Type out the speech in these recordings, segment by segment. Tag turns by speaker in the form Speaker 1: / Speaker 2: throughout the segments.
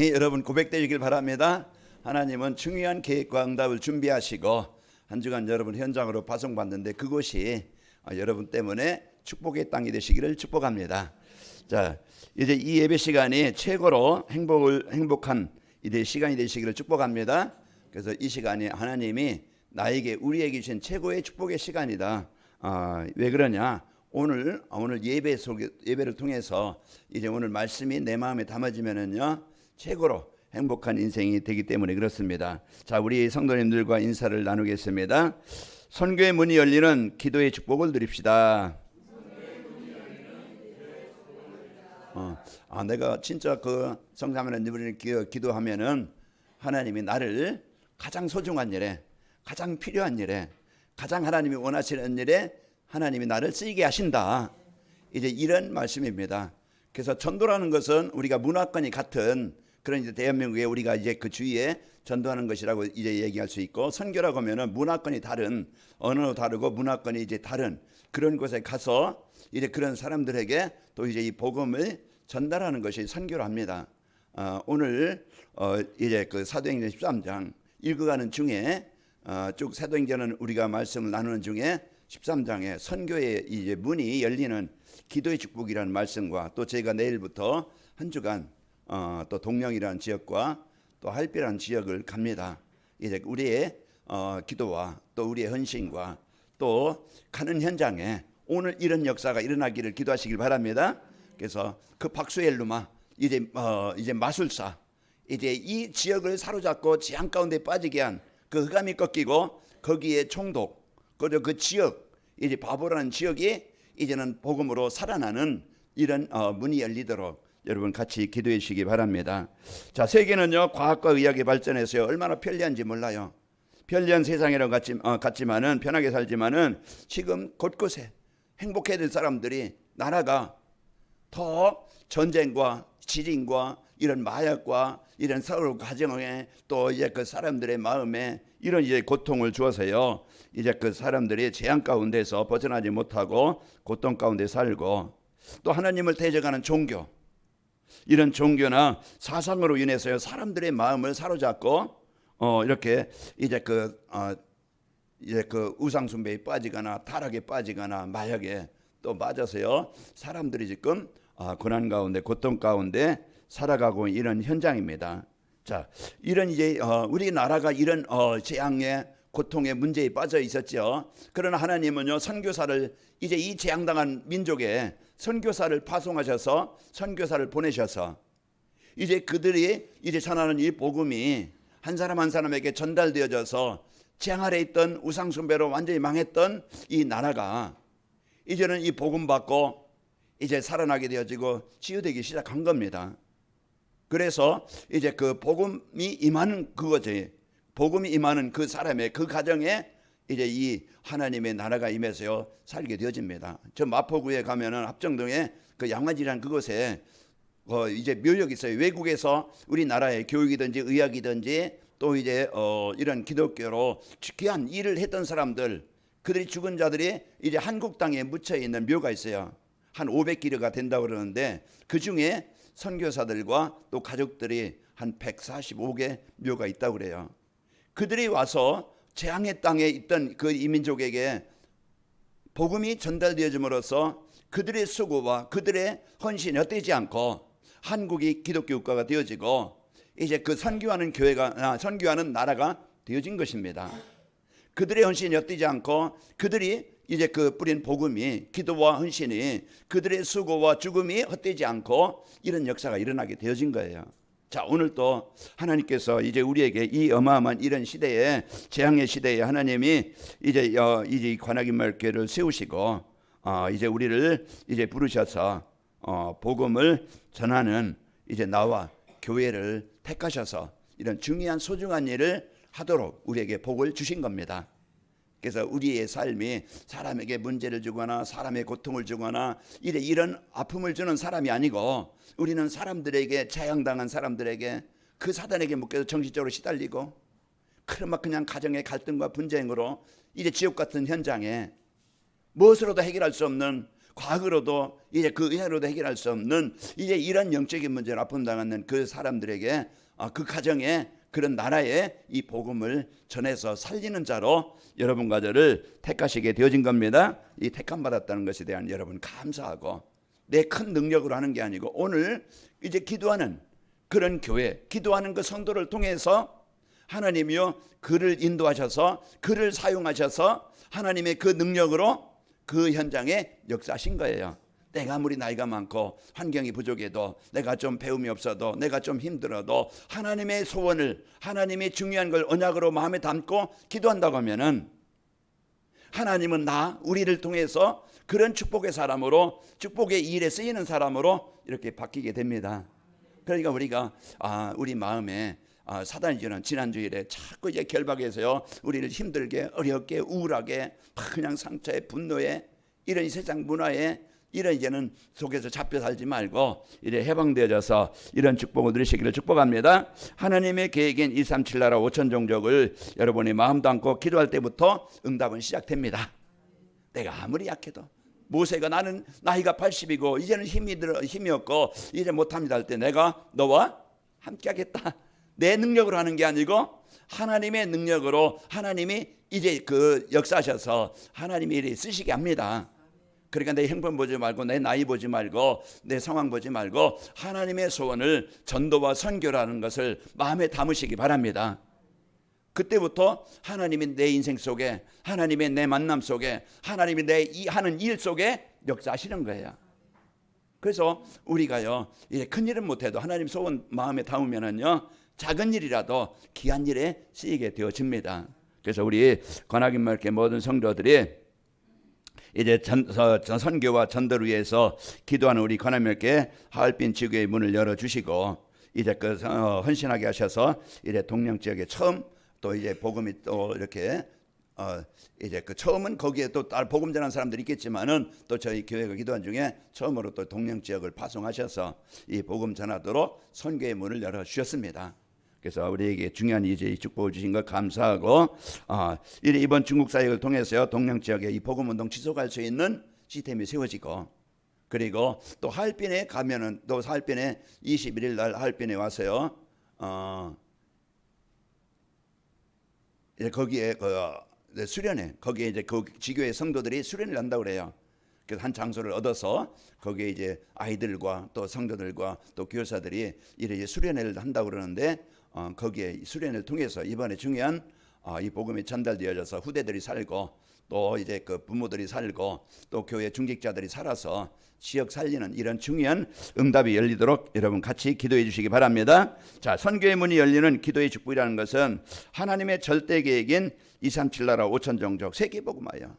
Speaker 1: 여러분 고백되시길 바랍니다. 하나님은 중요한 계획과 응답을 준비하시고 한 주간 여러분 현장으로 파송받는데 그곳이 여러분 때문에 축복의 땅이 되시기를 축복합니다. 자, 이제 이 예배 시간이 최고로 행복한 이제 시간이 되시기를 축복합니다. 그래서 이 시간이 하나님이 나에게 우리에게 주신 최고의 축복의 시간이다. 왜 그러냐? 오늘 예배를 통해서 이제 오늘 말씀이 내 마음에 담아지면은요 최고로 행복한 인생이 되기 때문에 그렇습니다. 자, 우리 성도님들과 인사를 나누겠습니다. 선교의 문이 열리는 기도의 축복을 누립시다. 내가 진짜 그 성삼위는 이분이 기도하면은 하나님이 나를 가장 소중한 일에, 가장 필요한 일에, 가장 하나님이 원하시는 일에 하나님이 나를 쓰이게 하신다. 이제 이런 말씀입니다. 그래서 전도라는 것은 우리가 문화권이 같은 그런 이제 대한민국에 우리가 이제 그 주위에 전도하는 것이라고 이제 얘기할 수 있고, 선교라고 하면은 문화권이 다른, 언어도 다르고 문화권이 이제 다른 그런 곳에 가서 이제 그런 사람들에게 또 이제 이 복음을 전달하는 것이 선교로 합니다. 오늘 이제 그 사도행전 13장 읽어가는 중에 쭉 사도행전은 우리가 말씀을 나누는 중에 13장에 선교의 이제 문이 열리는 기도의 축복이라는 말씀과 또 제가 내일부터 한 주간 또 동령이라는 지역과 또 할비라는 지역을 갑니다. 이제 우리의 기도와 또 우리의 헌신과 또 가는 현장에 오늘 이런 역사가 일어나기를 기도하시길 바랍니다. 그래서 그 박수엘루마 이제 마술사 이제 이 지역을 사로잡고 재앙 가운데 빠지게 한 그 흑암이 꺾이고 거기에 총독 그리고 그 지역 이제 바보라는 지역이 이제는 복음으로 살아나는 이런 문이 열리도록 여러분 같이 기도해 주시기 바랍니다. 자, 세계는요 과학과 의학이 발전해서요 얼마나 편리한지 몰라요. 편리한 세상이라고 같지만은 편하게 살지만은 지금 곳곳에 행복해야 될 사람들이 나라가 더 전쟁과 지진과 이런 마약과 이런 서로 가정에 또 이제 그 사람들의 마음에 이런 이제 고통을 주어서요 이제 그 사람들이 재앙 가운데서 벗어나지 못하고 고통 가운데 살고 또 하나님을 대적하는 종교 이런 종교나 사상으로 인해서요 사람들의 마음을 사로잡고 이렇게 이제 그 우상 숭배에 빠지거나 타락에 빠지거나 마약에 또 맞아서요 사람들이 지금 고난 가운데 고통 가운데 살아가고 이런 현장입니다. 자, 이런 이제 우리나라가 이런 재앙의 고통의 문제에 빠져 있었죠. 그러나 하나님은요 선교사를 이제 이 재앙당한 민족에 선교사를 파송하셔서 선교사를 보내셔서 이제 그들이 이제 전하는 이 복음이 한 사람 한 사람에게 전달되어져서 재앙 아래 있던 우상 숭배로 완전히 망했던 이 나라가 이제는 이 복음 받고 이제 살아나게 되어지고 치유되기 시작한 겁니다. 그래서 이제 그 복음이 임하는 그거지. 복음이 임하는 그 사람의 그 가정에 이제 이 하나님의 나라가 임해서요 살게 되어집니다. 저 마포구에 가면은 합정동에 그 양화지라는 그곳에 이제 묘역이 있어요. 외국에서 우리나라의 교육이든지 의학이든지 또 이제 이런 기독교로 귀한 일을 했던 사람들 그들이 죽은 자들이 이제 한국 땅에 묻혀 있는 묘가 있어요. 한 500기류가 된다고 그러는데 그 중에 선교사들과 또 가족들이 한 145개 묘가 있다고 그래요. 그들이 와서 재앙의 땅에 있던 그 이민족에게 복음이 전달되어짐으로써 그들의 수고와 그들의 헌신이 헛되지 않고 한국이 기독교 국가가 되어지고 이제 그 선교하는 선교하는 나라가 되어진 것입니다. 그들의 헌신이 헛되지 않고 그들이 이제 그 뿌린 복음이 기도와 헌신이 그들의 수고와 죽음이 헛되지 않고 이런 역사가 일어나게 되어진 거예요. 자, 오늘 또 하나님께서 이제 우리에게 이 어마어마한 이런 시대에 재앙의 시대에 하나님이 이제 관악인마을 교회를 세우시고 이제 우리를 이제 부르셔서 복음을 전하는 이제 나와 교회를 택하셔서 이런 중요한 소중한 일을 하도록 우리에게 복을 주신 겁니다. 그래서 우리의 삶이 사람에게 문제를 주거나 사람의 고통을 주거나 이런 아픔을 주는 사람이 아니고 우리는 사람들에게 재앙당한 사람들에게 그 사단에게 묶여서 정신적으로 시달리고 그냥 가정의 갈등과 분쟁으로 이제 지옥 같은 현장에 무엇으로도 해결할 수 없는 과거로도 이제 그 의사로도 해결할 수 없는 이제 이런 영적인 문제를 아픔당하는 그 사람들에게 그 가정에 그런 나라에 이 복음을 전해서 살리는 자로 여러분과 저를 택하시게 되어진 겁니다. 이 택함 받았다는 것에 대한 여러분 감사하고 내 큰 능력으로 하는 게 아니고 오늘 이제 기도하는 그런 교회, 기도하는 그 성도를 통해서 하나님이요 그를 인도하셔서 그를 사용하셔서 하나님의 그 능력으로 그 현장에 역사하신 거예요. 내가 아무리 나이가 많고 환경이 부족해도 내가 좀 배움이 없어도 내가 좀 힘들어도 하나님의 소원을 하나님의 중요한 걸 언약으로 마음에 담고 기도한다고 하면은 하나님은 우리를 통해서 그런 축복의 사람으로 축복의 일에 쓰이는 사람으로 이렇게 바뀌게 됩니다. 그러니까 우리가 우리 마음에 사단이 주는 지난주일에 자꾸 이제 결박해서요 우리를 힘들게 어렵게 우울하게 그냥 상처에 분노에 이런 세상 문화에 이런 이제는 속에서 잡혀 살지 말고 이제 해방되어져서 이런 축복을 누리시기를 축복합니다. 하나님의 계획인 237 나라 5천 종족을 여러분이 마음 담고 기도할 때부터 응답은 시작됩니다. 내가 아무리 약해도 모세가 나는 나이가 80이고 이제는 힘이 없고 이제 못합니다 할 때 내가 너와 함께하겠다. 내 능력으로 하는 게 아니고 하나님의 능력으로 하나님이 이제 그 역사하셔서 하나님이 이렇게 쓰시게 합니다. 그러니까 내 형편 보지 말고 내 나이 보지 말고 내 상황 보지 말고 하나님의 소원을 전도와 선교라는 것을 마음에 담으시기 바랍니다. 그때부터 하나님이 내 인생 속에 하나님의 내 만남 속에 하나님이 내 하는 일 속에 역사하시는 거예요. 그래서 우리가요 이제 큰 일은 못해도 하나님 소원 마음에 담으면은요 작은 일이라도 귀한 일에 쓰이게 되어집니다. 그래서 우리 관악인 말께 모든 성도들이 이제 선교와 전도를 위해서 기도하는 우리 관악인말께 하얼빈 지구의 문을 열어주시고 이제 그 헌신하게 하셔서 이제 동령 지역에 처음 또 이제 복음이 또 이렇게 이제 그 처음은 거기에 또 복음 전하는 사람들이 있겠지만은 또 저희 교회가 기도한 중에 처음으로 또 동령 지역을 파송하셔서 이 복음 전하도록 선교의 문을 열어 주셨습니다. 그래서 우리에게 중요한 이제 이 축복을 주신 것 감사하고 이번 중국 사역을 통해서요 동령 지역에 이 복음 운동 지속할 수 있는 시스템이 세워지고 그리고 또 하얼빈에 가면은 또 하얼빈에 21일 날 하얼빈에 와서요 이제 거기에 수련회 거기에 이제 그 지교회 성도들이 수련을 한다고 그래요. 그래서 한 장소를 얻어서 거기에 이제 아이들과 또 성도들과 또 교사들이 이제 수련회를 한다고 그러는데 거기에 수련회를 통해서 이번에 중요한 이 복음이 전달되어져서 후대들이 살고 또 이제 그 부모들이 살고 또 교회 중직자들이 살아서 지역 살리는 이런 중요한 응답이 열리도록 여러분 같이 기도해 주시기 바랍니다. 자, 선교의 문이 열리는 기도의 축복이라는 것은 하나님의 절대 계획인 237 나라 5천 종족 세계 복음화예요.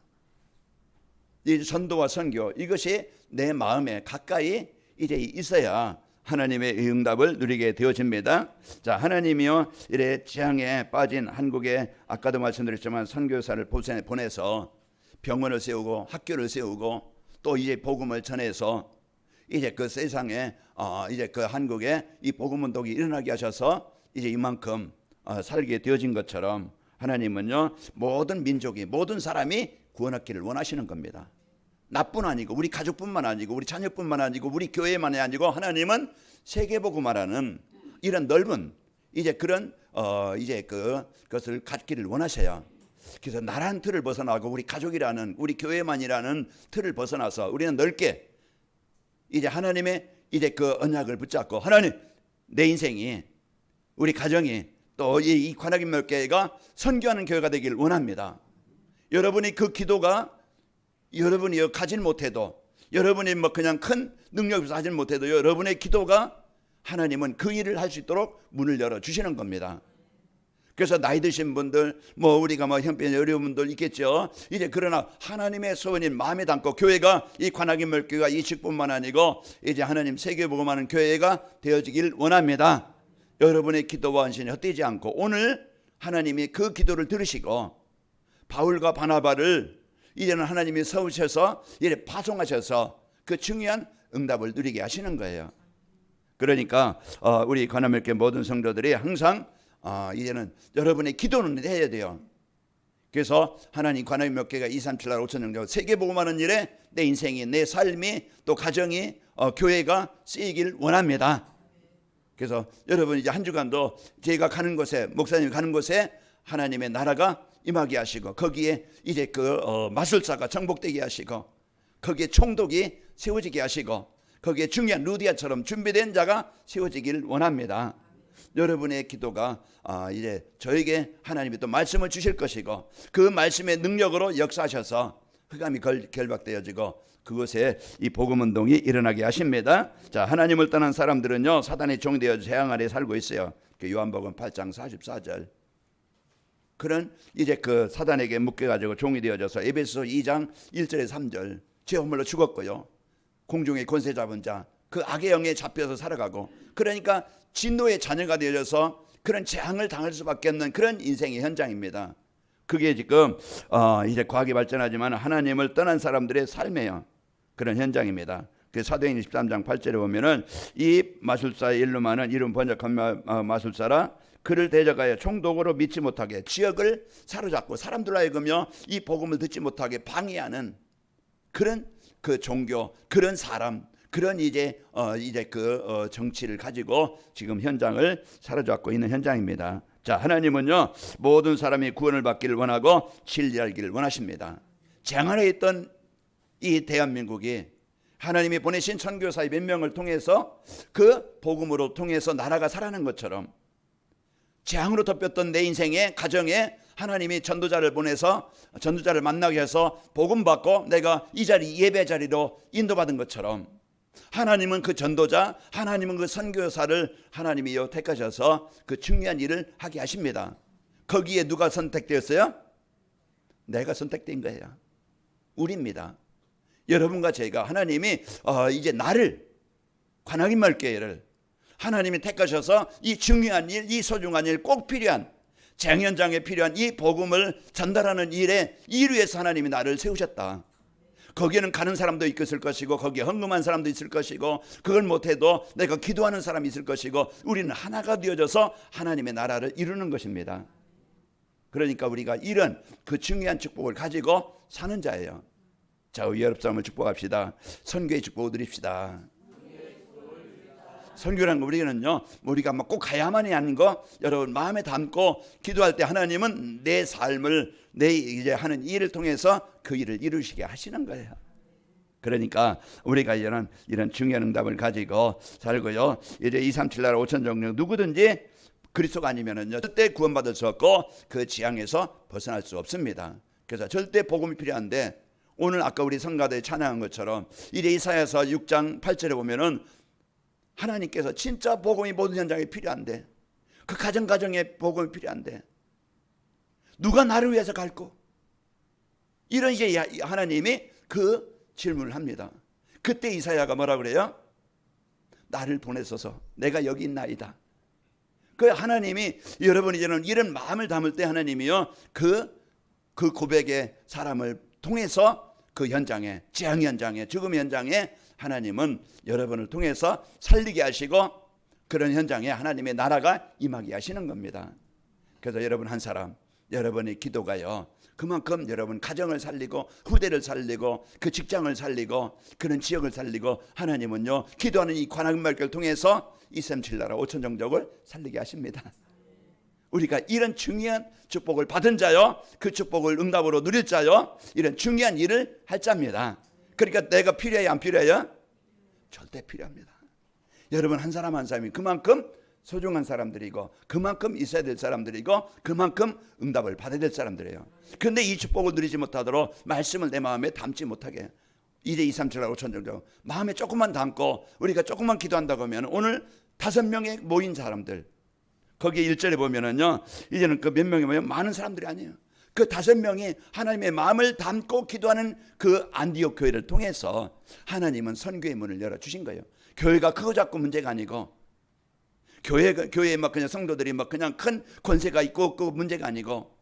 Speaker 1: 이 전도와 선교 이것이 내 마음에 가까이 이제 있어야 하나님의 응답을 누리게 되어집니다. 자, 하나님이요 이래 재앙에 빠진 한국에 아까도 말씀드렸지만 선교사를 보내서 병원을 세우고 학교를 세우고 또 이제 복음을 전해서 이제 그 세상에 이제 그 한국에 이 복음 운동이 일어나게 하셔서 이제 이만큼 살게 되어진 것처럼 하나님은요 모든 민족이 모든 사람이 구원받기를 원하시는 겁니다. 나뿐 아니고 우리 가족뿐만 아니고 우리 자녀뿐만 아니고 우리 교회만이 아니고 하나님은 세계복음화라는 이런 넓은 이제 그런 이제 그것을 갖기를 원하셔요. 그래서 나라는 틀을 벗어나고 우리 가족이라는 우리 교회만이라는 틀을 벗어나서 우리는 넓게 이제 하나님의 이제 그 언약을 붙잡고 하나님 내 인생이 우리 가정이 또 이 관악인묘교회가 선교하는 교회가 되기를 원합니다. 여러분이 그 기도가 여러분이 가진 못해도 여러분이 뭐 그냥 큰 능력이 없어서 하진 못해도 여러분의 기도가 하나님은 그 일을 할 수 있도록 문을 열어 주시는 겁니다. 그래서 나이 드신 분들 뭐 우리가 뭐 형편이 어려운 분들 있겠죠. 이제 그러나 하나님의 소원인 마음에 담고 교회가 이 관악인묘교회가 이 직분만 아니고 이제 하나님 세계복음하는 교회가 되어지길 원합니다. 여러분의 기도와 헌신이 헛되지 않고 오늘 하나님이 그 기도를 들으시고 바울과 바나바를 이제는 하나님이 세우셔서 이제 파송하셔서 그 중요한 응답을 누리게 하시는 거예요. 그러니까 우리 관악인묘교회 모든 성도들이 항상 이제는 여러분의 기도는 해야 돼요. 그래서 하나님 관할 몇 개가 2, 3, 7, 8, 5천 정도 세계 복음하는 일에 내 인생이, 내 삶이, 또 가정이, 교회가 쓰이길 원합니다. 그래서 여러분 이제 한 주간도 제가 가는 곳에, 목사님이 가는 곳에 하나님의 나라가 임하게 하시고, 거기에 이제 마술사가 정복되게 하시고, 거기에 총독이 세워지게 하시고, 거기에 중요한 루디아처럼 준비된 자가 세워지길 원합니다. 여러분의 기도가 이제 저에게 하나님이 또 말씀을 주실 것이고, 그 말씀의 능력으로 역사하셔서 흑암이 결박되어지고 그곳에 이 복음운동이 일어나게 하십니다. 자, 하나님을 떠난 사람들은요 사단의 종이 되어 재앙 아래 살고 있어요. 요한복음 8장 44절. 그런 이제 그 사단에게 묶여가지고 종이 되어져서 에베소서 2장 1절에 3절 죄 허물로 죽었고요. 공중의 권세 잡은 자, 그 악의 영에 잡혀서 살아가고, 그러니까 진노의 자녀가 되어져서 그런 재앙을 당할 수밖에 없는 그런 인생의 현장입니다. 그게 지금 이제 과학이 발전하지만 하나님을 떠난 사람들의 삶이에요. 그런 현장입니다. 그 사도행전 13장 8절에 보면은 이 마술사의 일루마는 이름 번역한 마술사라 그를 대적하여 총독으로 믿지 못하게 지역을 사로잡고 사람들 하여금요 이 복음을 듣지 못하게 방해하는 그런 그 종교, 그런 사람, 그런 이제 정치를 가지고 지금 현장을 사로잡고 있는 현장입니다. 자, 하나님은요 모든 사람이 구원을 받기를 원하고 진리하기를 원하십니다. 재앙 안에 있던 이 대한민국이 하나님이 보내신 선교사의 몇 명을 통해서 그 복음으로 통해서 나라가 살아난 것처럼, 재앙으로 덮였던 내 인생의 가정에 하나님이 전도자를 보내서 전도자를 만나게 해서 복음 받고 내가 이 자리, 예배 자리로 인도받은 것처럼, 하나님은 그 전도자, 하나님은 그 선교사를 하나님이 택하셔서 그 중요한 일을 하게 하십니다. 거기에 누가 선택되었어요? 내가 선택된 거예요. 우리입니다. 여러분과 제가, 하나님이 이제 나를, 관악인마을 교회를 하나님이 택하셔서 이 중요한 일, 이 소중한 일, 꼭 필요한 재앙 현장에 필요한 이 복음을 전달하는 일에 이루에서 하나님이 나를 세우셨다. 거기에는 가는 사람도 있을 것이고, 거기에 헌금한 사람도 있을 것이고, 그걸 못해도 내가 기도하는 사람이 있을 것이고, 우리는 하나가 되어져서 하나님의 나라를 이루는 것입니다. 그러니까 우리가 이런 그 중요한 축복을 가지고 사는 자예요. 자, 우리 여러분 싸움을 축복합시다. 선교의 축복을 드립시다. 선교라는 거 우리는요, 우리가 꼭 가야만이 아닌 거 여러분 마음에 담고 기도할 때 하나님은 내 삶을, 내 이제 하는 일을 통해서 그 일을 이루시게 하시는 거예요. 그러니까 우리가 이런 중요한 응답을 가지고 살고요. 이제 2, 3, 7, 8, 5천 종류 누구든지 그리스도가 아니면은요 절대 구원받을 수 없고 그 지향에서 벗어날 수 없습니다. 그래서 절대 복음이 필요한데, 오늘 아까 우리 성가대에 찬양한 것처럼 이제 이사야서 6장 8절에 보면은 하나님께서 진짜 복음이 모든 현장에 필요한데, 그 가정에 복음이 필요한데 누가 나를 위해서 갈고, 이런 이제 하나님이 그 질문을 합니다. 그때 이사야가 뭐라 그래요? 나를 보내소서, 내가 여기 있나이다. 그 하나님이, 여러분 이제는 이런 마음을 담을 때 하나님이요 그 고백의 사람을 통해서 그 현장에, 재앙 현장에, 죽음 현장에 하나님은 여러분을 통해서 살리게 하시고 그런 현장에 하나님의 나라가 임하게 하시는 겁니다. 그래서 여러분 한 사람, 여러분의 기도가요 그만큼 여러분 가정을 살리고 후대를 살리고 그 직장을 살리고 그런 지역을 살리고, 하나님은요 기도하는 이 관악인마을교회를 통해서 237 나라 5천 종족을 살리게 하십니다. 우리가 이런 중요한 축복을 받은 자요, 그 축복을 응답으로 누릴 자요, 이런 중요한 일을 할 자입니다. 그러니까 내가 필요해요, 안 필요해요? 절대 필요합니다. 여러분 한 사람 한 사람이 그만큼 소중한 사람들이고, 그만큼 있어야 될 사람들이고, 그만큼 응답을 받아야 될 사람들이에요. 그런데 이 축복을 누리지 못하도록 말씀을 내 마음에 담지 못하게, 이제 2, 3, 7, 8, 5천 정도 마음에 조금만 담고 우리가 조금만 기도한다고 하면, 오늘 5명의 모인 사람들, 거기에 1절에 보면은요 이제는 그 몇 명이 뭐예요? 많은 사람들이 아니에요. 그 5명이 하나님의 마음을 담고 기도하는 그 안디옥 교회를 통해서 하나님은 선교의 문을 열어주신 거예요. 교회가 크고 작고 문제가 아니고, 교회에 막 그냥 성도들이 막 그냥 큰 권세가 있고 그 문제가 아니고,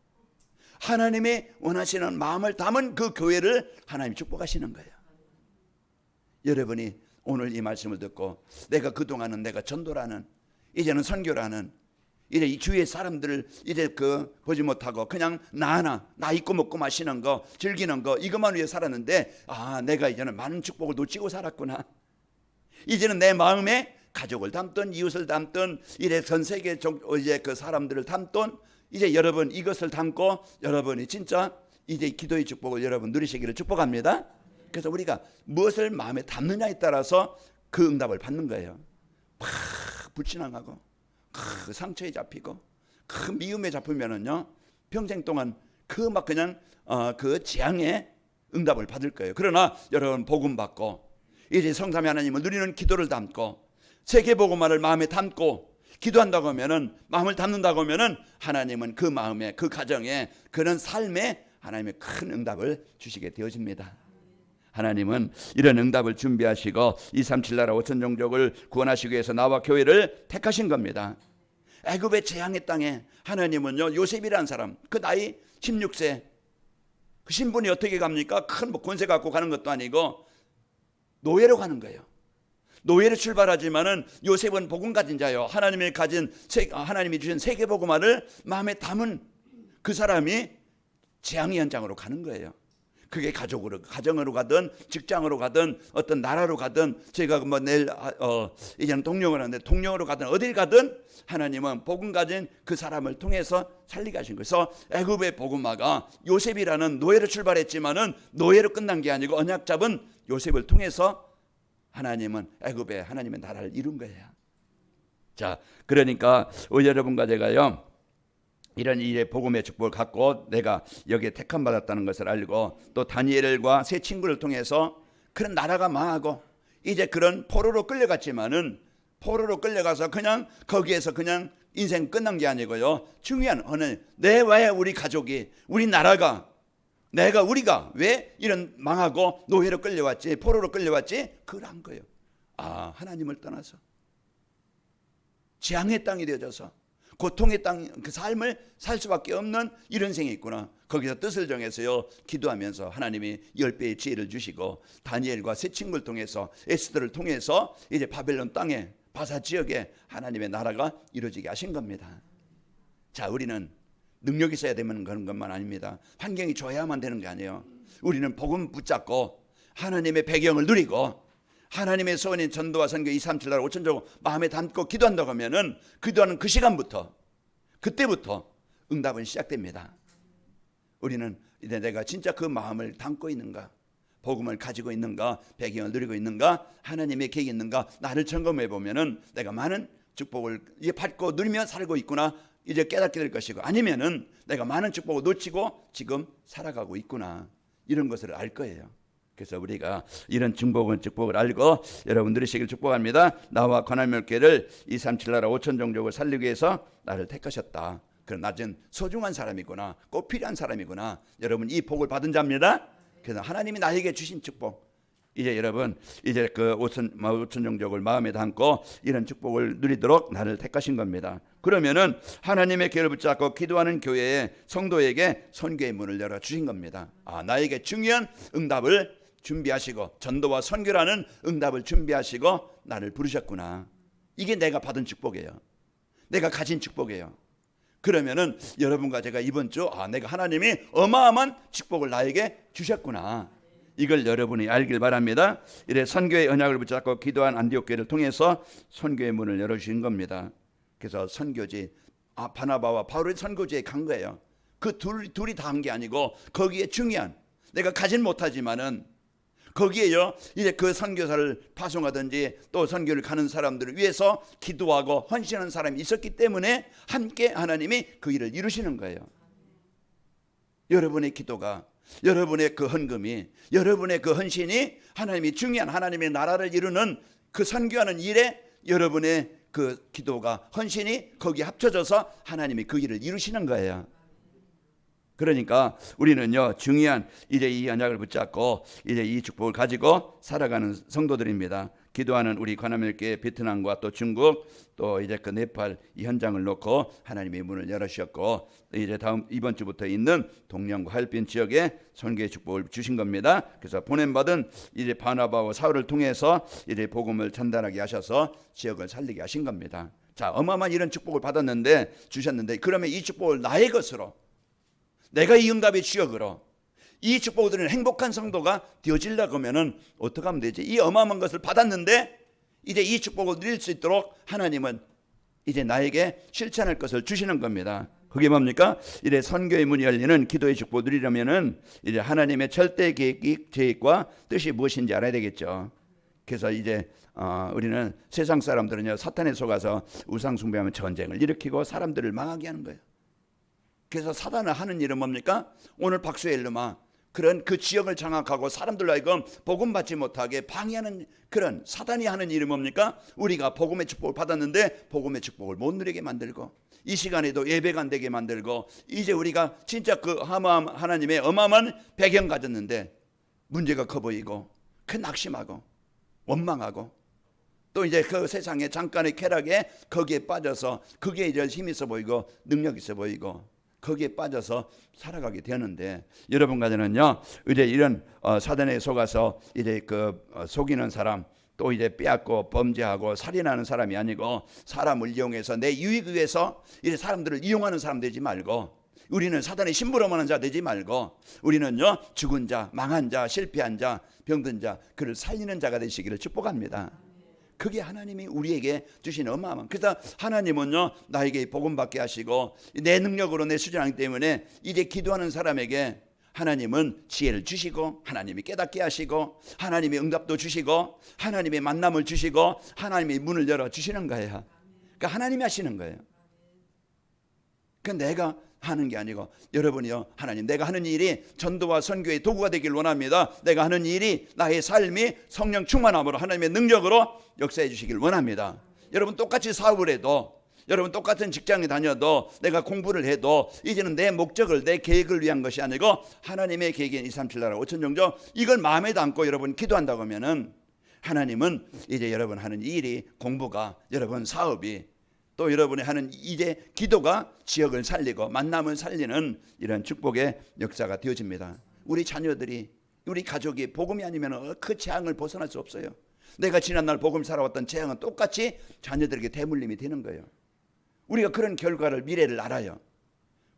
Speaker 1: 하나님이 원하시는 마음을 담은 그 교회를 하나님이 축복하시는 거예요. 여러분이 오늘 이 말씀을 듣고 내가 그동안은 내가 전도라는, 이제는 선교라는 이제 이 주위의 사람들을 이제 보지 못하고 그냥 나 있고 먹고 마시는 거, 즐기는 거, 이것만 위해 살았는데, 내가 이제는 많은 축복을 놓치고 살았구나. 이제는 내 마음에 가족을 담든 이웃을 담든 이제 전 세계 이제 그 사람들을 담든 이제 여러분 이것을 담고 여러분이 진짜 이제 기도의 축복을 여러분 누리시기를 축복합니다. 그래서 우리가 무엇을 마음에 담느냐에 따라서 그 응답을 받는 거예요. 막 불신앙하고 그 상처에 잡히고 그 미움에 잡히면은요 평생 동안 막 그냥 그 재앙의 응답을 받을 거예요. 그러나 여러분 복음 받고 이제 성삼위 하나님을 누리는 기도를 담고 세계 복음화를 마음에 담고 기도한다고 하면은 마음을 담는다고 하면은 하나님은 그 마음에 그 가정에 그런 삶에 하나님의 큰 응답을 주시게 되어집니다. 하나님은 이런 응답을 준비하시고 237 나라 5천 종족을 구원하시기 위해서 나와 교회를 택하신 겁니다. 애굽의 재앙의 땅에 하나님은요 요셉이라는 사람 그 나이 16세 그 신분이 어떻게 갑니까? 큰 권세 갖고 가는 것도 아니고 노예로 가는 거예요. 노예로 출발하지만은 요셉은 복음 가진 자요. 하나님이 주신 세계 복음화를 마음에 담은 그 사람이 재앙의 현장으로 가는 거예요. 그게 가정으로 가든 직장으로 가든 어떤 나라로 가든 제가 내일 이제는 통령을 하는데 통령으로 가든 어딜 가든 하나님은 복음 가진 그 사람을 통해서 살리게 하신 거예요. 그래서 애굽의 복음화가 요셉이라는 노예로 출발했지만은 노예로 끝난 게 아니고 언약 잡은 요셉을 통해서 하나님은 애굽에 하나님의 나라를 이룬 거예요. 자, 그러니까 여러분과 제가요 이런 일의 복음의 축복을 갖고 내가 여기에 택함 받았다는 것을 알고 또 다니엘과 세 친구를 통해서 그런 나라가 망하고 이제 그런 포로로 끌려갔지만은 포로로 끌려가서 그냥 거기에서 그냥 인생 끝난 게 아니고요. 중요한 왜 우리 가족이 우리 나라가 우리가 왜 이런 망하고 노예로 끌려왔지 포로로 끌려왔지 그걸 한 거예요. 하나님을 떠나서 재앙의 땅이 되어져서 고통의 땅 그 삶을 살 수밖에 없는 이런 생이 있구나. 거기서 뜻을 정해서요 기도하면서 하나님이 10배의 지혜를 주시고 다니엘과 세 친구를 통해서 에스더를 통해서 이제 바벨론 땅에 바사 지역에 하나님의 나라가 이루어지게 하신 겁니다. 자, 우리는 능력이 있어야 되는 그런 것만 아닙니다. 환경이 좋아야만 되는 게 아니에요. 우리는 복음 붙잡고 하나님의 배경을 누리고 하나님의 소원인 전도와 선교 237 나라 5천 종 마음에 담고 기도한다고 하면은 기도하는 그 시간부터 그때부터 응답은 시작됩니다. 우리는 이제 내가 진짜 그 마음을 담고 있는가, 복음을 가지고 있는가, 배경을 누리고 있는가, 하나님의 계획이 있는가, 나를 점검해 보면은 내가 많은 축복을 받고 누리며 살고 있구나 이제 깨닫게 될 것이고, 아니면은 내가 많은 축복을 놓치고 지금 살아가고 있구나 이런 것을 알 거예요. 그래서 우리가 이런 축복을 알고 여러분 누리시길 축복합니다. 나와 권한의 교회를 237 나라 5천 종족을 살리기 위해서 나를 택하셨다. 그런 낮은 소중한 사람이구나, 꼭 필요한 사람이구나. 여러분 이 복을 받은 자입니다. 그래서 하나님이 나에게 주신 축복, 이제 여러분 이제 그 5천 종족을 마음에 담고 이런 축복을 누리도록 나를 택하신 겁니다. 그러면은 하나님의 교회를 붙잡고 기도하는 교회의 성도에게 선교의 문을 열어 주신 겁니다. 나에게 중요한 응답을 준비하시고 전도와 선교라는 응답을 준비하시고 나를 부르셨구나. 이게 내가 받은 축복이에요. 내가 가진 축복이에요. 그러면은 여러분과 제가 이번 주 내가 하나님이 어마어마한 축복을 나에게 주셨구나. 이걸 여러분이 알길 바랍니다. 이래 선교의 언약을 붙잡고 기도한 안디옥 교회를 통해서 선교의 문을 열어주신 겁니다. 그래서 선교지 바나바와 바울의 선교지에 간 거예요. 그 둘이 다 한 게 아니고 거기에 중요한 내가 가진 못하지만은 거기에요 이제 그 선교사를 파송하든지 또 선교를 가는 사람들을 위해서 기도하고 헌신하는 사람이 있었기 때문에 함께 하나님이 그 일을 이루시는 거예요. 여러분의 기도가, 여러분의 그 헌금이, 여러분의 그 헌신이 하나님이 중요한 하나님의 나라를 이루는 그 선교하는 일에 여러분의 그 기도가, 헌신이 거기에 합쳐져서 하나님이 그 일을 이루시는 거예요. 그러니까 우리는요 중요한 이제 이 언약을 붙잡고 이제 이 축복을 가지고 살아가는 성도들입니다. 기도하는 우리 관함일교회 베트남과 또 중국 또 이제 그 네팔 이 현장을 놓고 하나님의 문을 열으셨고 이제 이번 주부터 있는 동령과 하얼빈 지역에 선교의 축복을 주신 겁니다. 그래서 보냄받은 이제 바나바와 사울을 통해서 이제 복음을 전달하게 하셔서 지역을 살리게 하신 겁니다. 자, 어마어마한 이런 축복을 받았는데, 주셨는데, 그러면 이 축복을 나의 것으로, 내가 이 응답의 주역으로 이 축복을 드리는 행복한 성도가 되어지려고 하면은 어떻게 하면 되지? 이 어마어마한 것을 받았는데 이제 이 축복을 누릴 수 있도록 하나님은 이제 나에게 실천할 것을 주시는 겁니다. 그게 뭡니까? 이제 선교의 문이 열리는 기도의 축복을 누리려면은 이제 하나님의 절대 계획과 뜻이 무엇인지 알아야 되겠죠. 그래서 이제 우리는 세상 사람들은요, 사탄에 속아서 우상 숭배하면 전쟁을 일으키고 사람들을 망하게 하는 거예요. 그래서 사단을 하는 일은 뭡니까? 오늘 박수의 일름아, 그런 그 지역을 장악하고 사람들로 하여금 복음 받지 못하게 방해하는 그런 사단이 하는 일이 뭡니까? 우리가 복음의 축복을 받았는데 복음의 축복을 못 누리게 만들고, 이 시간에도 예배가 안 되게 만들고, 이제 우리가 진짜 그 하나님의 어마어마한 배경 가졌는데 문제가 커 보이고, 그 낙심하고 원망하고, 또 이제 그 세상의 잠깐의 쾌락에 거기에 빠져서 그게 이제 힘 있어 보이고 능력 있어 보이고 거기에 빠져서 살아가게 되는데, 여러분 가정은요, 이제 이런 사단에 속아서 이제 속이는 사람, 또 이제 빼앗고 범죄하고 살인하는 사람이 아니고, 사람을 이용해서 내 유익을 위해서 이제 사람들을 이용하는 사람 되지 말고, 우리는 사단의 심부름하는 자 되지 말고, 우리는요, 죽은 자, 망한 자, 실패한 자, 병든 자, 그를 살리는 자가 되시기를 축복합니다. 그게 하나님이 우리에게 주신 어마어마한. 그래서 하나님은요, 나에게 복음 받게 하시고 내 능력으로 내 수준 아니기 때문에 이제 기도하는 사람에게 하나님은 지혜를 주시고, 하나님이 깨닫게 하시고, 하나님의 응답도 주시고, 하나님의 만남을 주시고, 하나님의 문을 열어 주시는 거예요. 그러니까 하나님이 하시는 거예요. 그 내가 하는 게 아니고, 여러분이요, 하나님, 내가 하는 일이 전도와 선교의 도구가 되길 원합니다. 내가 하는 일이 나의 삶이 성령 충만함으로 하나님의 능력으로 역사해 주시길 원합니다. 여러분 똑같이 사업을 해도, 여러분 똑같은 직장에 다녀도, 내가 공부를 해도 이제는 내 목적을, 내 계획을 위한 것이 아니고 하나님의 계획인 237 나라 5천 종족, 이걸 마음에 담고 여러분 기도한다고 하면은 하나님은 이제 여러분 하는 일이, 공부가, 여러분 사업이, 또 여러분이 하는 이제 기도가 지역을 살리고 만남을 살리는 이런 축복의 역사가 되어집니다. 우리 자녀들이, 우리 가족이 복음이 아니면 그 재앙을 벗어날 수 없어요. 내가 지난날 복음 살아왔던 재앙은 똑같이 자녀들에게 대물림이 되는 거예요. 우리가 그런 결과를, 미래를 알아요.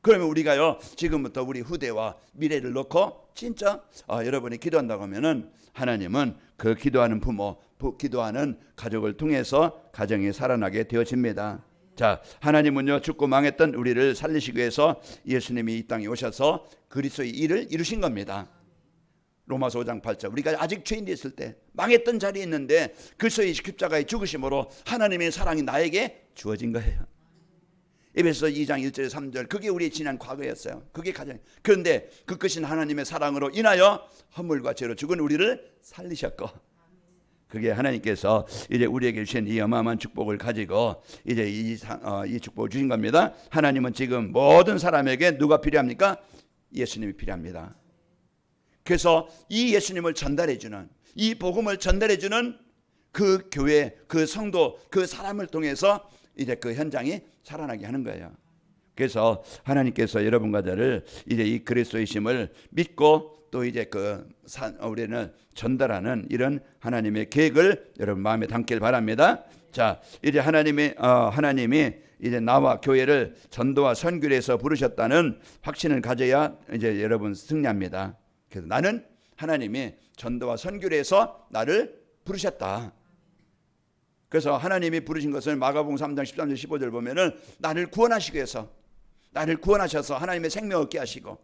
Speaker 1: 그러면 우리가요, 지금부터 우리 후대와 미래를 놓고 진짜 여러분이 기도한다고 하면은 하나님은 그 기도하는 부모, 기도하는 가족을 통해서 가정이 살아나게 되어집니다. 자, 하나님은요, 죽고 망했던 우리를 살리시기 위해서 예수님이 이 땅에 오셔서 그리스도의 일을 이루신 겁니다. 로마서 5장 8절, 우리가 아직 죄인이 있을 때 망했던 자리에 있는데 그리스도의 십자가의 죽으심으로 하나님의 사랑이 나에게 주어진 거예요. 에베소서 2장 1절 3절, 그게 우리의 지난 과거였어요. 그게 가장. 그런데 그 크신 하나님의 사랑으로 인하여 허물과 죄로 죽은 우리를 살리셨고, 그게 하나님께서 이제 우리에게 주신 이 어마어마한 축복을 가지고 이제 이 축복을 주신 겁니다. 하나님은 지금 모든 사람에게 누가 필요합니까? 예수님이 필요합니다. 그래서 이 예수님을 전달해주는, 이 복음을 전달해주는 그 교회, 그 성도, 그 사람을 통해서 이제 그 현장이 살아나게 하는 거예요. 그래서 하나님께서 여러분과 저를 이제 이 그리스도의 심을 믿고 또 이제 우리는 전달하는 이런 하나님의 계획을 여러분 마음에 담길 바랍니다. 자, 이제 하나님이 이제 나와 교회를 전도와 선교를 해서 부르셨다는 확신을 가져야 이제 여러분 승리합니다. 그래서 나는 하나님이 전도와 선교를 해서 나를 부르셨다. 그래서 하나님이 부르신 것을 마가복음 3장 13절 15절 보면은 나를 구원하시기 위해서, 나를 구원하셔서 하나님의 생명 얻게 하시고,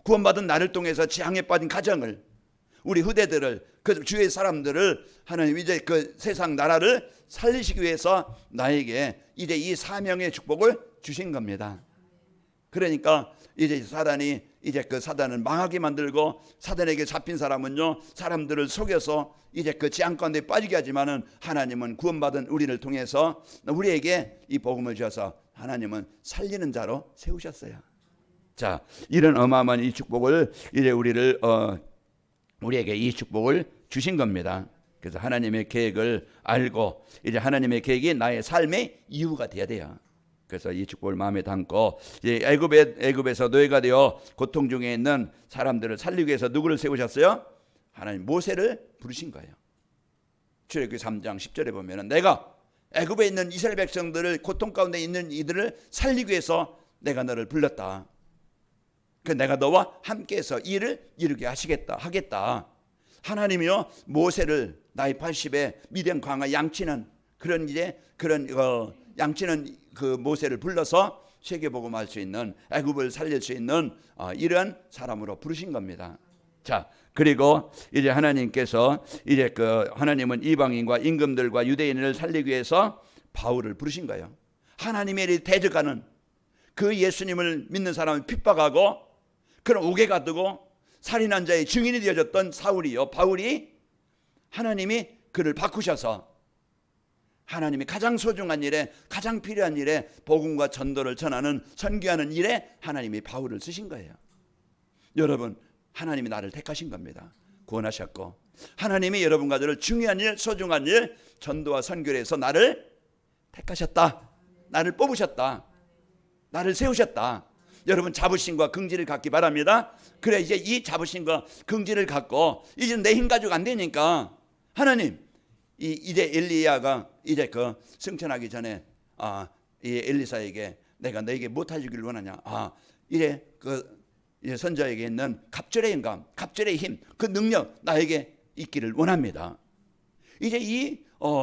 Speaker 1: 구원받은 나를 통해서 재앙에 빠진 가정을, 우리 후대들을, 그 주위의 사람들을 하나님 이제 그 세상 나라를 살리시기 위해서 나에게 이제 이 사명의 축복을 주신 겁니다. 그러니까 이제 사단이 이제 그 사단을 망하게 만들고, 사단에게 잡힌 사람은요, 사람들을 속여서 이제 그 재앙 가운데 빠지게 하지만은 하나님은 구원받은 우리를 통해서 우리에게 이 복음을 주셔서 하나님은 살리는 자로 세우셨어요. 자, 이런 어마어마한 이 축복을 이제 우리에게 이 축복을 주신 겁니다. 그래서 하나님의 계획을 알고 이제 하나님의 계획이 나의 삶의 이유가 되어야 돼요. 그래서 이 축복을 마음에 담고 이제 애굽에서 노예가 되어 고통 중에 있는 사람들을 살리기 위해서 누구를 세우셨어요? 하나님 모세를 부르신 거예요. 출애굽기 3장 10절에 보면은 내가 애굽에 있는 이스라엘 백성들을, 고통 가운데 있는 이들을 살리기 위해서 내가 너를 불렀다. 그 내가 너와 함께해서 일을 이루게 하겠다. 하나님이요 모세를 나이 80에 미디안 광야 양치는 양치는 그 모세를 불러서 세계복음할 수 있는, 애굽을 살릴 수 있는 이런 사람으로 부르신 겁니다. 자, 그리고 이제 하나님께서 이제 하나님은 이방인과 임금들과 유대인을 살리기 위해서 바울을 부르신 거예요. 하나님의 대적하는 그 예수님을 믿는 사람을 핍박하고 그런 옥에가 두고 살인한 자의 증인이 되어졌던 바울이 하나님이 그를 바꾸셔서 하나님이 가장 소중한 일에, 가장 필요한 일에 복음과 전도를 전하는, 선교하는 일에 하나님이 바울을 쓰신 거예요. 여러분, 하나님이 나를 택하신 겁니다. 구원하셨고 하나님이 여러분과 저를 중요한 일, 소중한 일, 전도와 선교를 해서 나를 택하셨다. 나를 뽑으셨다. 나를 세우셨다. 여러분, 자부심과 긍지를 갖기 바랍니다. 그래, 이제 이 자부심과 긍지를 갖고 이제 내 힘 가지고 안 되니까 하나님, 이제 엘리야가 이제 승천하기 전에 이 엘리사에게 내가 너에게 무엇하기를 원하냐. 이제 이제 선자에게 있는 갑절의 영감, 갑절의 힘, 그 능력 나에게 있기를 원합니다. 이제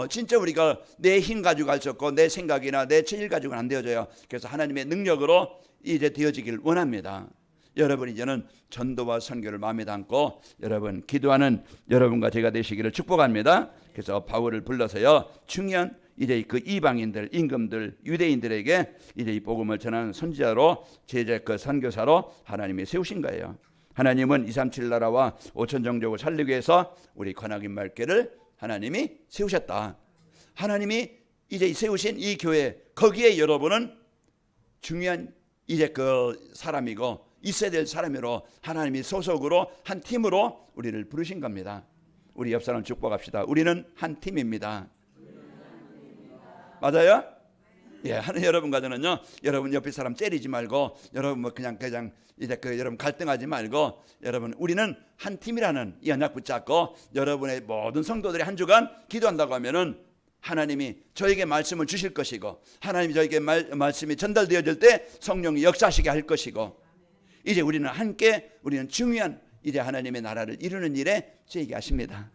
Speaker 1: 진짜 우리가 내 힘 가지고 할 수 없고 내 생각이나 내 체질 가지고는 안 되어져요. 그래서 하나님의 능력으로 이제 되어지길 원합니다. 여러분, 이제는 전도와 선교를 마음에 담고 여러분 기도하는 여러분과 제가 되시기를 축복합니다. 그래서 바울을 불러서요, 중요한 이제 그 이방인들, 임금들, 유대인들에게 이제 이 복음을 전하는 선지자로, 제자 선교사로 하나님이 세우신 거예요. 하나님은 237 나라와 5천 종족을 살리기 위해서 우리 권하긴 말께를 하나님이 세우셨다. 하나님이 이제 세우신 이 교회, 거기에 여러분은 중요한 이제 사람이고 있어야 될 사람으로 하나님이 소속으로 한 팀으로 우리를 부르신 겁니다. 우리 옆 사람 축복합시다. 우리는 한 팀입니다. 맞아요? 예, 하는 여러분과 저는요, 여러분 옆에 사람 때리지 말고, 여러분 그냥 이제 여러분 갈등하지 말고, 여러분 우리는 한 팀이라는 이 언약 붙잡고 여러분의 모든 성도들이 한 주간 기도한다고 하면은 하나님이 저에게 말씀을 주실 것이고, 하나님이 저에게 말씀이 전달되어질 때 성령이 역사하시게 할 것이고, 이제 우리는 함께, 우리는 중요한 이제 하나님의 나라를 이루는 일에 쓰이게 하십니다.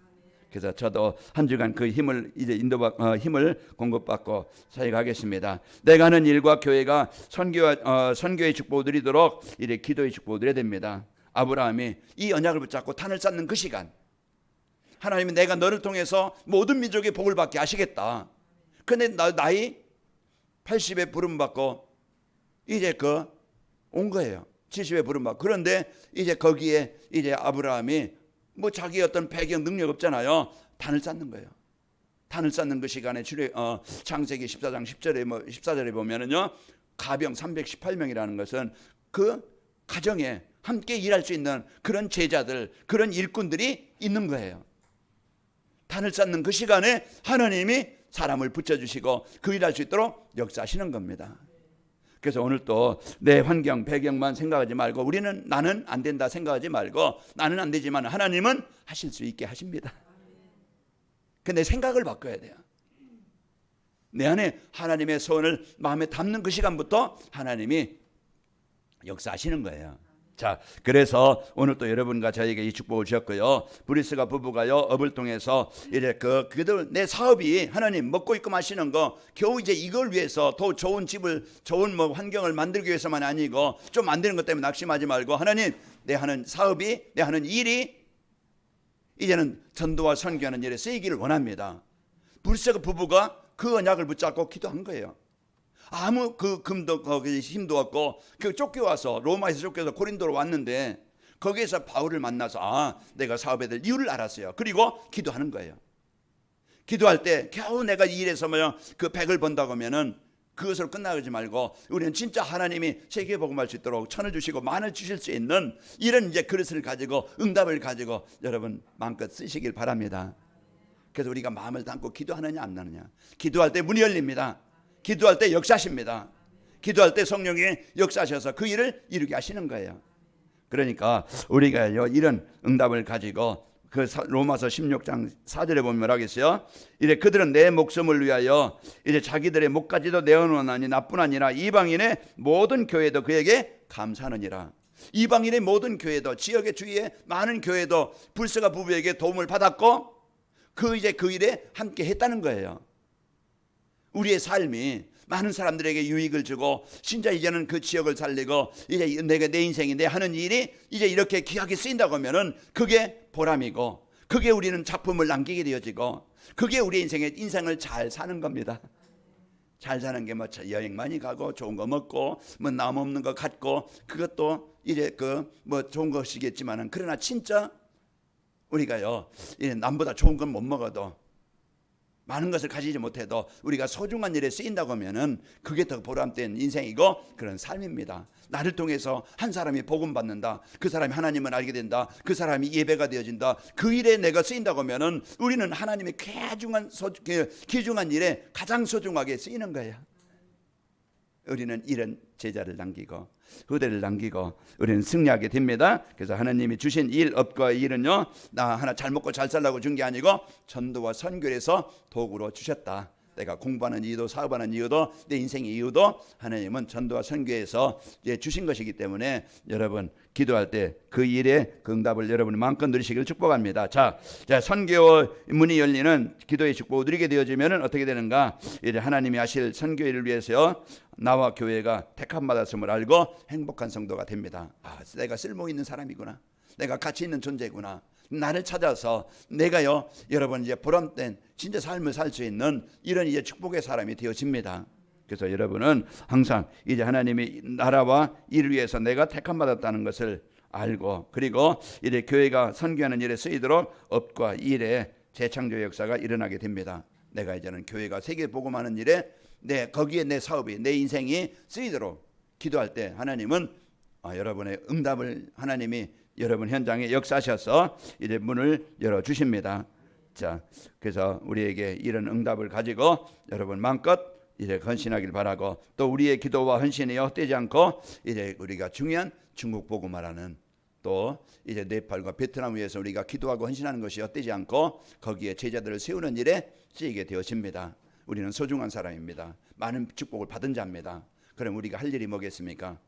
Speaker 1: 그래서 저도 한 주간 그 힘을 이제 힘을 공급받고 사역하겠습니다. 내가 하는 일과 교회가 선교의 축복을 누리도록 이제 기도의 축복을 누려야 됩니다. 아브라함이 이 언약을 붙잡고 탄을 쌓는 그 시간, 하나님이 내가 너를 통해서 모든 민족의 복을 받게 하시겠다. 그런데 나이 80에 부름받고 이제 온 거예요. 70에 부름받고. 그런데 이제 거기에 이제 아브라함이 자기 어떤 배경 능력 없잖아요. 단을 쌓는 거예요. 단을 쌓는 그 시간에 창세기 14장 14절에 보면은요, 가병 318명이라는 것은 그 가정에 함께 일할 수 있는 그런 제자들, 그런 일꾼들이 있는 거예요. 단을 쌓는 그 시간에 하나님이 사람을 붙여주시고 그 일할 수 있도록 역사하시는 겁니다. 그래서 오늘 또 내 환경, 배경만 생각하지 말고, 나는 안 된다 생각하지 말고, 나는 안 되지만 하나님은 하실 수 있게 하십니다. 근데 생각을 바꿔야 돼요. 내 안에 하나님의 소원을 마음에 담는 그 시간부터 하나님이 역사하시는 거예요. 자, 그래서 오늘 또 여러분과 저에게 이 축복을 주셨고요. 브리스가 부부가요, 업을 통해서 이제 그들 내 사업이 하나님 먹고 있고 마시는 거 겨우 이제 이걸 위해서 더 좋은 집을, 좋은 환경을 만들기 위해서만 아니고, 좀 만드는 것 때문에 낙심하지 말고, 하나님 내 하는 사업이, 내 하는 일이 이제는 전도와 선교하는 일에 쓰이기를 원합니다. 브리스가 부부가 그 언약을 붙잡고 기도한 거예요. 아무 금도 힘도 없고 쫓겨와서, 로마에서 쫓겨서 고린도로 왔는데 거기에서 바울을 만나서 내가 사업에 대한 이유를 알았어요. 그리고 기도하는 거예요. 기도할 때 겨우 내가 이 일에서 그 100을 번다고 하면은 그것으로 끝나지 말고, 우리는 진짜 하나님이 세계 복음할 수 있도록 천을 주시고 만을 주실 수 있는 이런 이제 그릇을 가지고, 응답을 가지고 여러분 마음껏 쓰시길 바랍니다. 그래서 우리가 마음을 담고 기도하느냐 안 하느냐, 기도할 때 문이 열립니다. 기도할 때 역사하십니다. 기도할 때 성령이 역사하셔서 그 일을 이루게 하시는 거예요. 그러니까 우리가 이런 응답을 가지고 로마서 16장 4절에 보면 뭐라겠어요? 이제 그들은 내 목숨을 위하여 이제 자기들의 목까지도 내어놓으니 나뿐 아니라 이방인의 모든 교회도 그에게 감사하느니라. 이방인의 모든 교회도, 지역의 주위의 많은 교회도 불서가 부부에게 도움을 받았고 그 일에 함께 했다는 거예요. 우리의 삶이 많은 사람들에게 유익을 주고 진짜 이제는 그 지역을 살리고 이제 내 인생이 내 하는 일이 이제 이렇게 귀하게 쓰인다고 하면은 그게 보람이고, 그게 우리는 작품을 남기게 되어지고, 그게 우리 인생을 잘 사는 겁니다. 잘 사는 게 뭐 여행 많이 가고 좋은 거 먹고 뭐 남 없는 거 갖고, 그것도 이제 그 뭐 좋은 것이겠지만은, 그러나 진짜 우리가요 이제 남보다 좋은 건 못 먹어도 많은 것을 가지지 못해도 우리가 소중한 일에 쓰인다고 하면은 그게 더 보람된 인생이고 그런 삶입니다. 나를 통해서 한 사람이 복음 받는다, 그 사람이 하나님을 알게 된다, 그 사람이 예배가 되어진다, 그 일에 내가 쓰인다고 하면은 우리는 하나님의 귀중한 일에 가장 소중하게 쓰이는 거예요. 우리는 이런 제자를 남기고 후대를 남기고 우리는 승리하게 됩니다. 그래서 하나님이 주신 업과 일은요, 나 하나 잘 먹고 잘 살라고 준 게 아니고 전도와 선교에서 도구로 주셨다. 내가 공부하는 이유도, 사업하는 이유도, 내 인생의 이유도 하나님은 전도와 선교에서 주신 것이기 때문에 여러분 기도할 때 그 일에 그 응답을 여러분이 마음껏 누리시기를 축복합니다. 자, 선교 문이 열리는 기도의 축복을 누리게 되어지면 어떻게 되는가? 이제 하나님이 하실 선교를 위해서 나와 교회가 택함 받았음을 알고 행복한 성도가 됩니다. 내가 쓸모 있는 사람이구나, 내가 가치 있는 존재구나, 나를 찾아서 내가요 여러분 이제 보람된 진짜 삶을 살 수 있는 이런 이제 축복의 사람이 되어집니다. 그래서 여러분은 항상 이제 하나님이 나라와 일을 위해서 내가 택함 받았다는 것을 알고, 그리고 이제 교회가 선교하는 일에 쓰이도록 업과 일에 재창조 역사가 일어나게 됩니다. 내가 이제는 교회가 세계 복음하는 일에 거기에 내 사업이, 내 인생이 쓰이도록 기도할 때 하나님은 여러분의 응답을 하나님이 여러분 현장에 역사하셔서 이제 문을 열어 주십니다. 자, 그래서 우리에게 이런 응답을 가지고 여러분 마음껏 이제 헌신하길 바라고, 또 우리의 기도와 헌신이 헛되지 않고 이제 우리가 중요한 중국 복음화라는, 또 이제 네팔과 베트남 위해서 우리가 기도하고 헌신하는 것이 헛되지 않고 거기에 제자들을 세우는 일에 쓰이게 되어집니다. 우리는 소중한 사람입니다. 많은 축복을 받은 자입니다. 그럼 우리가 할 일이 뭐겠습니까?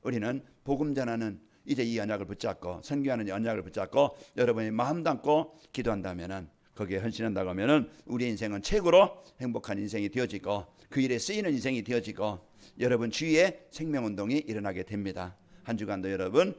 Speaker 1: 우리는 복음 전하는 이제 이 언약을 붙잡고, 선교하는 언약을 붙잡고 여러분이 마음 담고 기도한다면은, 거기에 헌신한다고 하면은 우리 인생은 최고로 행복한 인생이 되어지고 그 일에 쓰이는 인생이 되어지고 여러분 주위에 생명운동이 일어나게 됩니다. 한 주간도 여러분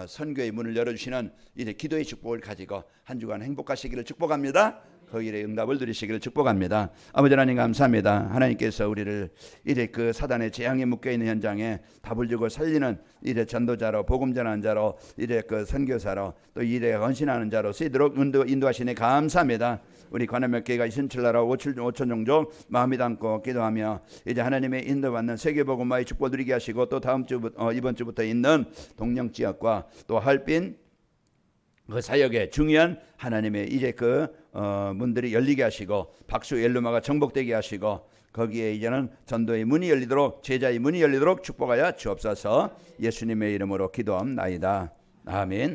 Speaker 1: 선교의 문을 열어주시는 이제 기도의 축복을 가지고 한 주간 행복하시기를 축복합니다. 그 일의 응답을 누리시기를 축복합니다. 아버지 하나님 감사합니다. 하나님께서 우리를 이제 그 사단의 재앙에 묶여있는 현장에 답을 주고 살리는 이제 전도자로, 복음 전하는 자로, 이제 그 선교사로, 또 일에 헌신하는 자로 쓰이도록 인도하시니 감사합니다. 우리 관음역교회가 신칠나라 5천 종족 마음이 담고 기도하며 이제 하나님의 인도받는 세계복음화의 축복 누리게 하시고, 또 다음 주부터 이번 주부터 있는 동령 지역과 또 할빈 그 사역에 중요한 하나님의 이제 그 문들이 열리게 하시고, 박수 엘루마가 정복되게 하시고, 거기에 이제는 전도의 문이 열리도록, 제자의 문이 열리도록 축복하여 주옵소서. 예수님의 이름으로 기도합나이다. 아멘.